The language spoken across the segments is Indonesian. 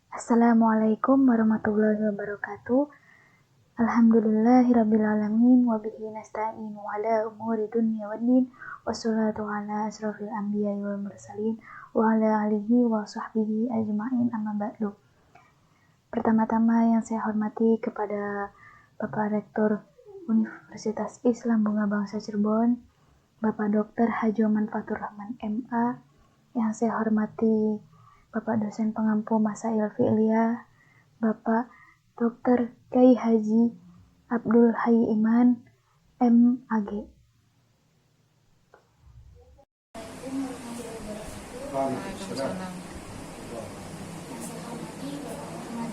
Assalamualaikum warahmatullahi wabarakatuh. Alhamdulillahirrabbilalamin. Wabihi nasta'inu ala umuri dunya waddin. Wassalatu ala asrafil anbiya wal mursalin. Wa ala alihi wa sahbihi ajma'in amma ba'du. Pertama-tama yang saya hormati kepada Bapak Rektor Universitas Islam Bunga Bangsa Cirebon, Bapak Dr. Hajoman Fatur Rahman MA, yang saya hormati Bapak dosen pengampu Masail Fi'liyah, Bapak Dr. Kiai Haji Abdul Hayy Iman, MAG. Waalaikumsalam. Yang saya hormati Bapak Muhammad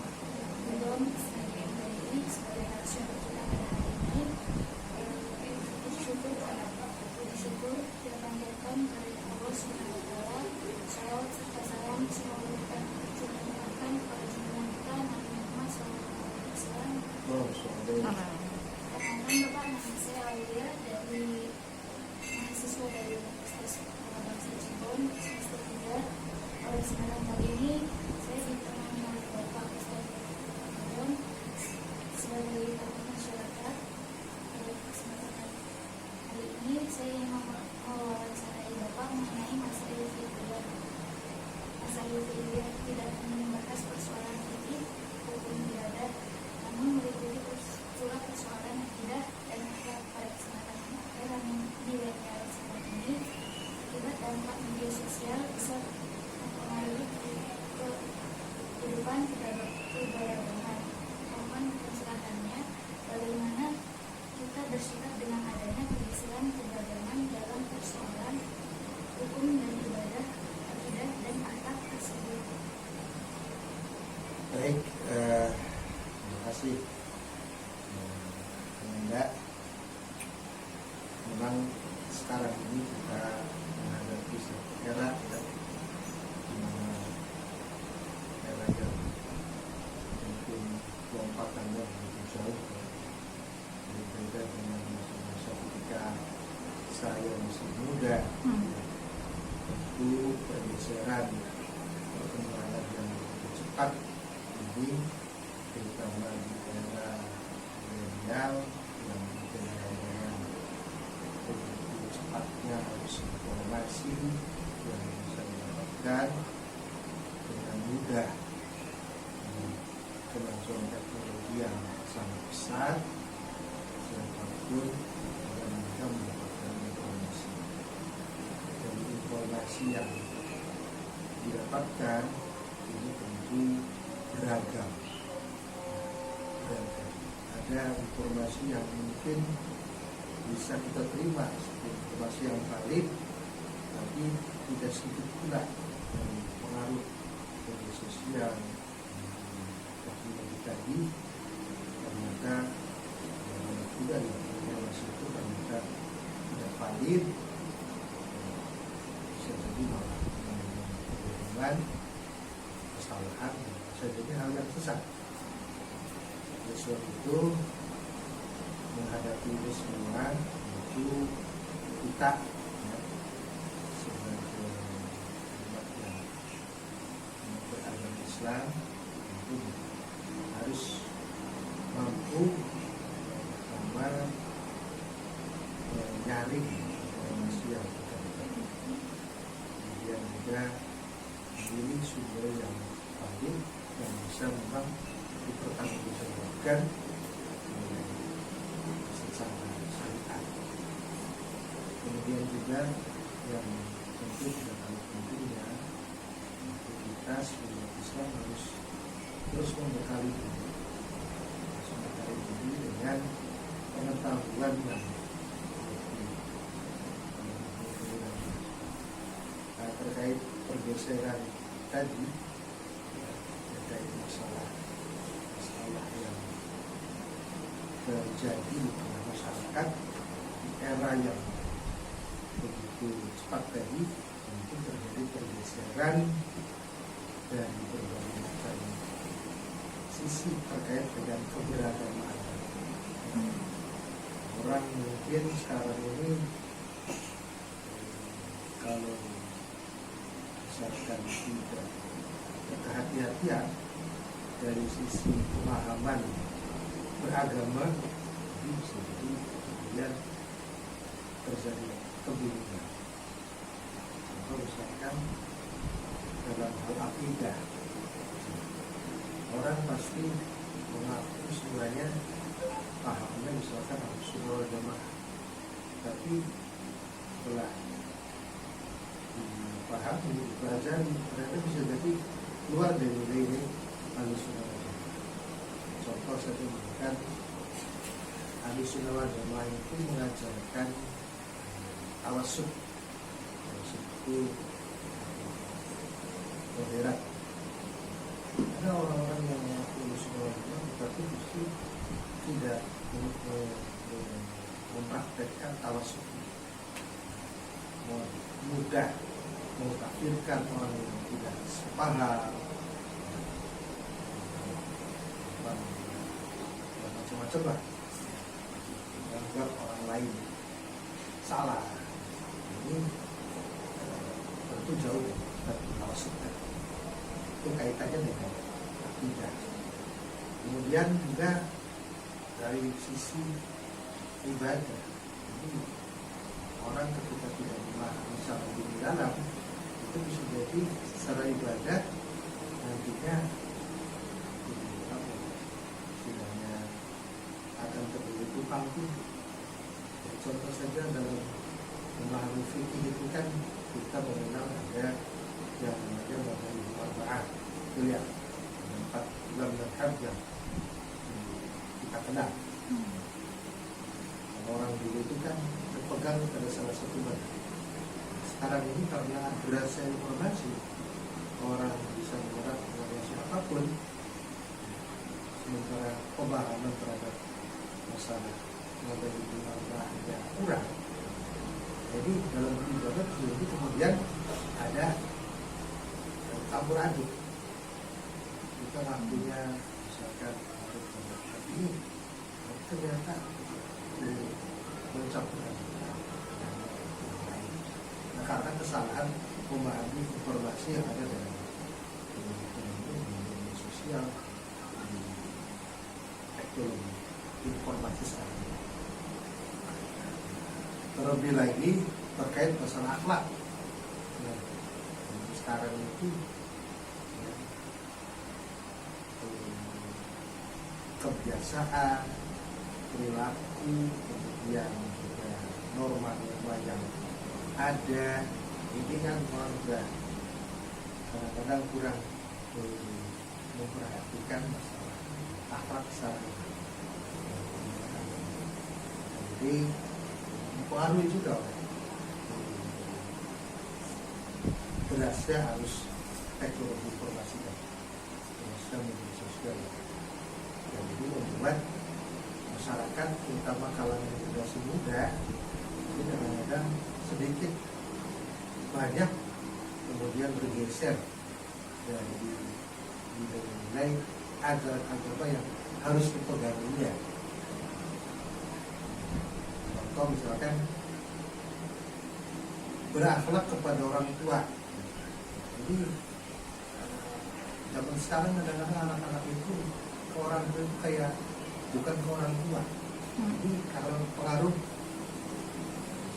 Belum sebagai hari ini sebagai narasumber kita pada hari ini, puji syukur kita panjatkan kepada Allah Subhanahu wa Ta'ala. Shalawat serta salam semoga kita tercurahkan kepada junjungan kita Nabi Muhammad SAW. Perkenalkan Bapak, nama saya Aulia dari mahasiswa dari Universitas Bangsa Cirebon semester 3. Pada kesempatan kali ini saya ditemani oleh Bapak Ustaz Abdul sebagai tokoh masyarakat. Pada kesempatan kali ini saya ingin mewawancarai Bapak mengenai masail fiqhiyah. Masail fiqhiyah tidak hanya membahas persoalan fikih hukum ibadah, namun meliputi pula persoalan akidah dan akhlak. Pada kesempatan yang nilainya seperti ini, akibat dampak media sosial bisa mempengaruhi kehidupan keberagaman. Mohon pencerahannya bagaimana kita bersikap dengan adanya pergeseran keberagaman dalam persoalan hukum dan ibadah, akidah dan akhlak tersebut. Baik, terima kasih. Enggak, memang sekarang ini kita menghadapi satu era yang mungkin lompatannya begitu jauh, berbeda dengan masa ketika saya masih muda. Tentu pergeseran perkembangan yang begitu cepat ini, terutama di era milenial yang dengan begitu cepatnya harus informasi yang bisa didapatkan dengan mudah, kemajuan teknologi yang sangat besar, siapapun akan mudah mendapatkan informasi. Dan informasi yang didapatkan ini tentu beragam. Ada informasi yang mungkin bisa kita terima sebagai informasi yang valid, tapi tidak sedikit pula dari pengaruh media sosial teknologi tadi, ternyata tidak informasi itu ternyata tidak valid, bisa jadi malah kebohongan, kesalahan, bisa jadi hal yang sesat. Oleh sebab itu, menghadapi ini semua, itu kita sebagai umat yang beragama Islam itu harus mampu pertama menyaring informasi yang kita dapat, kemudian juga memilih sumber yang valid yang bisa memang dipertanggungjawabkan secara syariat. Kemudian juga yang tentu tidak kalah pentingnya, kita sebagai Islam harus terus membekali diri dengan pengetahuan yang terkait pergeseran tadi, terkait masalah yang terjadi di tengah masyarakat di era yang begitu cepat tadi, mungkin terjadi pergeseran dari berbagai macam sisi terkait dengan keberagaman. Orang mungkin sekarang ini kalau misalkan tidak berkehati-hatian, dari sisi pemahaman beragama ini bisa jadi kemudian terjadi kebingungan. Contoh misalkan dalam hal akidah, orang pasti mengaku sebenarnya pahamnya misalkan harus sunnah wal jamaah, tapi setelah dipahami, dipelajari, ternyata bisa jadi keluar dari nilai ahli sunnah wal jamaah. Contoh saya memberikan, ahli sunnah wal jamaah itu mengajarkan tawassut. Tawassut itu moderat. Ada orang-orang yang mengaku ahli sunnah wal jamaah tetapi justru tidak mempraktekkan tawassut, mudah mengkafirkan orang yang tidak sepaham, macam-macam lah, menganggap orang lain salah. Ini tentu jauh dari tawassut. Itu kaitannya dengan akidah. Kemudian juga dari sisi ibadah, jadi orang ketika tidak memahami secara lebih dalam, itu bisa jadi secara ibadah nantinya istilahnya akan terjadi tumpang tindih. Contoh saja dalam memahami fikih itu kan kita mengenal ada yang namanya mazhab arba'ah, itu ya 4 mazhab yang kita kenal. Orang dulu itu kan berpegang pada salah satu mazhab. Sekarang ini karena derasnya informasi, orang bisa menyerap informasi apapun, sementara pemahaman terhadap masalah mazhab itu yang kurang. Jadi dalam beribadah jadi kemudian ada campur aduk. Kita ngakunya misalkan ini ternyata mencampur aduk. Nah, karena kesalahan memahami informasi yang ada dalam media sosial, teknologi informasi sekarang. Terlebih lagi terkait masalah akhlak. Nah, sekarang itu kebiasaan, perilaku, kemudian juga norma-norma yang ada, ini kan orang sudah kadang-kadang kurang memperhatikan masalah akhlak secara. Jadi mempengaruhi juga berasnya harus teknologi informasi dan berasnya media sosial. Dan itu membuat masyarakat, terutama kalangan generasi muda, ini kadang-kadang sedikit banyak kemudian bergeser dari nilai-nilai ajaran agama yang harus dipeganginya. Contoh misalkan berakhlak kepada orang tua. Jadi zaman sekarang kadang-kadang anak-anak itu ke orang tua itu kayak bukan ke orang tua. Jadi kalau pengaruh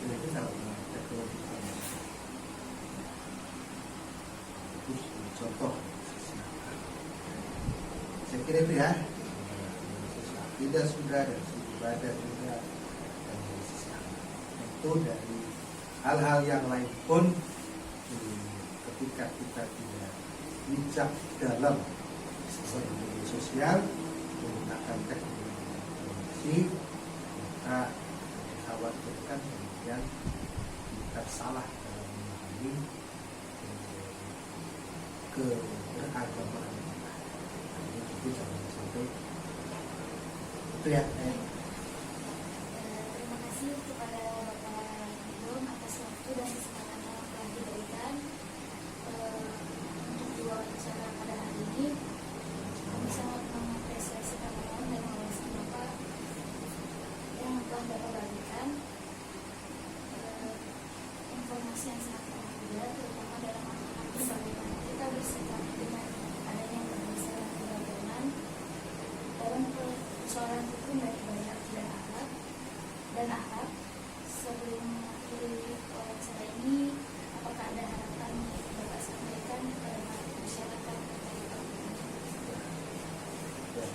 itu kalau teknologi. Terus contoh saya kira itu ya, tidak sudah dari sisi ibadah juga, dan dari sisi itu dari hal-hal yang lain pun ketika kita tidak bijak dalam media sosial menggunakan teknologi, maka khawatirkan kemudian kita salah dalam memahami keberagamaan kita. Ini tentu jangan sampai itu ya. Terima kasih kepada Bapak Idom atas waktu dan kesempatan yang telah diberikan untuk dua acara pada hari ini. Kami sangat mengapresiasi pengalaman dan wawasan Bapak yang telah Bapak bagikan, informasi yang sangat berharga, terutama dalam arti bagaimana kita bersikap dengan adanya berbagai peradaban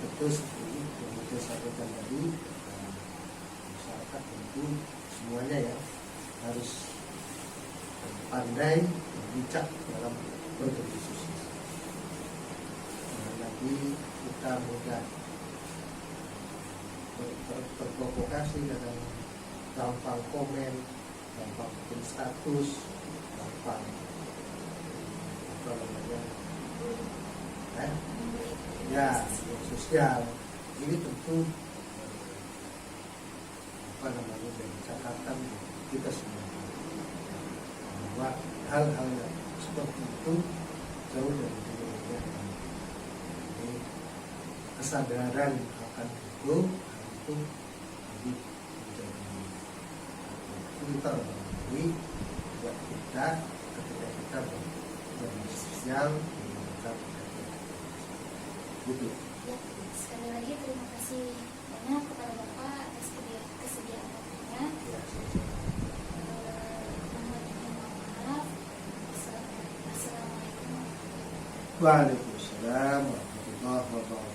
betul seperti yang saya sampaikan tadi, masyarakat tentu semuanya ya harus pandai dan bijak dalam berdiskusi. Lagi kita mudah terprovokasi dengan gampang komen, gampang bikin status, gampang apa namanya ya sosial. Ini tentu apa namanya dari catatan kita semua bahwa hal-hal yang seperti itu jauh dari dunia. Ini kesadaran akan itu jadi menjadi filter bagi buat kita ketika kita bermedia sosial menggunakan gitu. Ya, sekali lagi terima kasih banyak kepada Bapak atas kesediaan waktunya. Ya, Mohon maaf. Assalamualaikum. Waalaikumsalam warahmatullahi wabarakatuh.